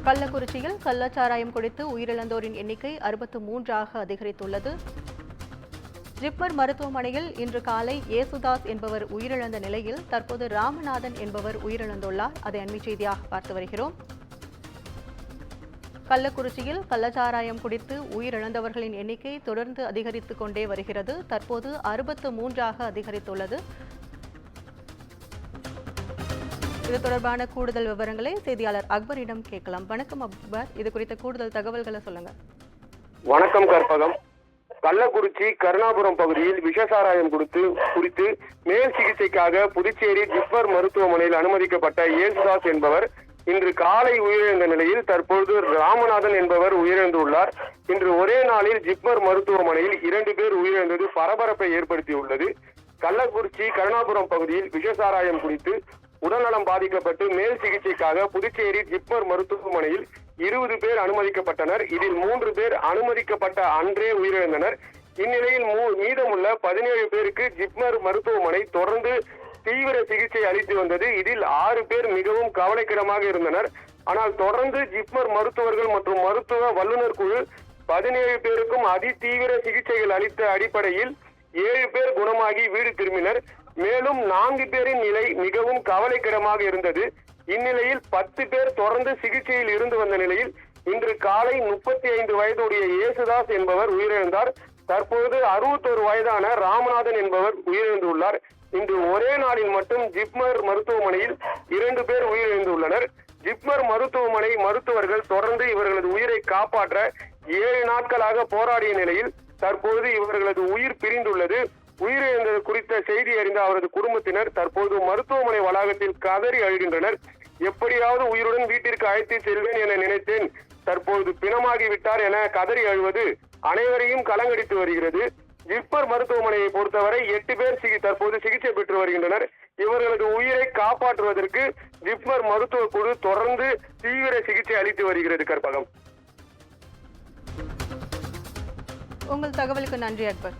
கள்ளக்குறிச்சியில் கள்ளச்சாராயம் குடித்து உயிரிழந்தோரின் எண்ணிக்கை 63ஆக அதிகரித்துள்ளது. ஜிப்மர் மருத்துவமனையில் இன்று காலை ஏசுதாஸ் என்பவர் உயிரிழந்த நிலையில் தற்போது ராமநாதன் என்பவர் உயிரிழந்துள்ளார். அதை அண்மைச் செய்தியாக பார்த்து வருகிறோம். கள்ளக்குறிச்சியில் கள்ளச்சாராயம் குடித்து உயிரிழந்தவர்களின் எண்ணிக்கை தொடர்ந்து அதிகரித்துக் கொண்டே வருகிறது. தற்போது 63ஆக அதிகரித்துள்ளது. இது தொடர்பான கூடுதல் விவரங்களை செய்தியாளர் அக்பரிடம் கேட்கலாம். வணக்கம் அக்பர், இது குறித்த கூடுதல் தகவல்களை சொல்லுங்க. வணக்கம் கற்பகம். கள்ளக்குறிச்சி கருணாபுரம் பகுதியில் விஷசாராயம் குறித்து மேல் சிகிச்சைக்காக புதுச்சேரி ஜிப்மர் மருத்துவமனையில் அனுமதிக்கப்பட்ட ஏசுதாஸ் என்பவர் இன்று காலை உயிரிழந்த நிலையில் தற்போது ராமநாதன் என்பவர் உயிரிழந்துள்ளார். இன்று ஒரே நாளில் ஜிப்மர் மருத்துவமனையில் 2 பேர் உயிரிழந்தது பரபரப்பை ஏற்படுத்தியுள்ளது. கள்ளக்குறிச்சி கருணாபுரம் பகுதியில் விஷசாராயம் குடித்து உடல்நலம் பாதிக்கப்பட்டு மேல் சிகிச்சைக்காக புதுச்சேரி ஜிப்மர் மருத்துவமனையில் 20 பேர் அனுமதிக்கப்பட்டனர். இதில் 3 பேர் அனுமதிக்கப்பட்ட அன்றே உயிரிழந்தனர். இந்நிலையில் மீதமுள்ள 17 பேருக்கு ஜிப்மர் மருத்துவமனை தொடர்ந்து தீவிர சிகிச்சை அளித்து வந்தது. இதில் 6 பேர் மிகவும் கவலைக்கிடமாக இருந்தனர். ஆனால் தொடர்ந்து ஜிப்மர் மருத்துவர்கள் மற்றும் மருத்துவ வல்லுநர் குழு 17 பேருக்கும் அதிதீவிர சிகிச்சைகள் அளித்த அடிப்படையில் 7 பேர் குணமாகி வீடு திரும்பினர். மேலும் 4 பேரின் நிலை மிகவும் கவலைக்கிடமாக இருந்தது. இந்நிலையில் 10 பேர் தொடர்ந்து சிகிச்சையில் இருந்து வந்த நிலையில் இன்று காலை 35 வயதுடைய ஏசுதாஸ் என்பவர் உயிரிழந்தார். தற்போது 61 வயதான ராமநாதன் என்பவர் உயிரிழந்துள்ளார். இன்று ஒரே நாளில் மட்டும் ஜிப்மர் மருத்துவமனையில் 2 பேர் உயிரிழந்துள்ளனர். ஜிப்மர் மருத்துவமனை மருத்துவர்கள் தொடர்ந்து இவர்களது உயிரை காப்பாற்ற 7 நாட்களாக போராடிய நிலையில் தற்போது இவர்களது உயிர் பிரிந்துள்ளது. உயிரிழந்தது குறித்த செய்தி அறிந்த அவரது குடும்பத்தினர் தற்போது மருத்துவமனை வளாகத்தில் கதறி அழுகின்றனர். எப்படியாவது உயிருடன் வீட்டிற்கு அழைத்து செல்வேன் என நினைத்தேன், தற்போது பிணமாகி விட்டார் என கதறி அழுவது அனைவரையும் கலங்கடித்து வருகிறது. ஜிப்மர் மருத்துவமனையை பொறுத்தவரை 8 பேர் தற்போது சிகிச்சை பெற்று வருகின்றனர். இவர்களது உயிரை காப்பாற்றுவதற்கு ஜிப்மர் மருத்துவ குழு தொடர்ந்து தீவிர சிகிச்சை அளித்து வருகிறது. கற்பகம், உங்கள் தகவலுக்கு நன்றி அக்பர்.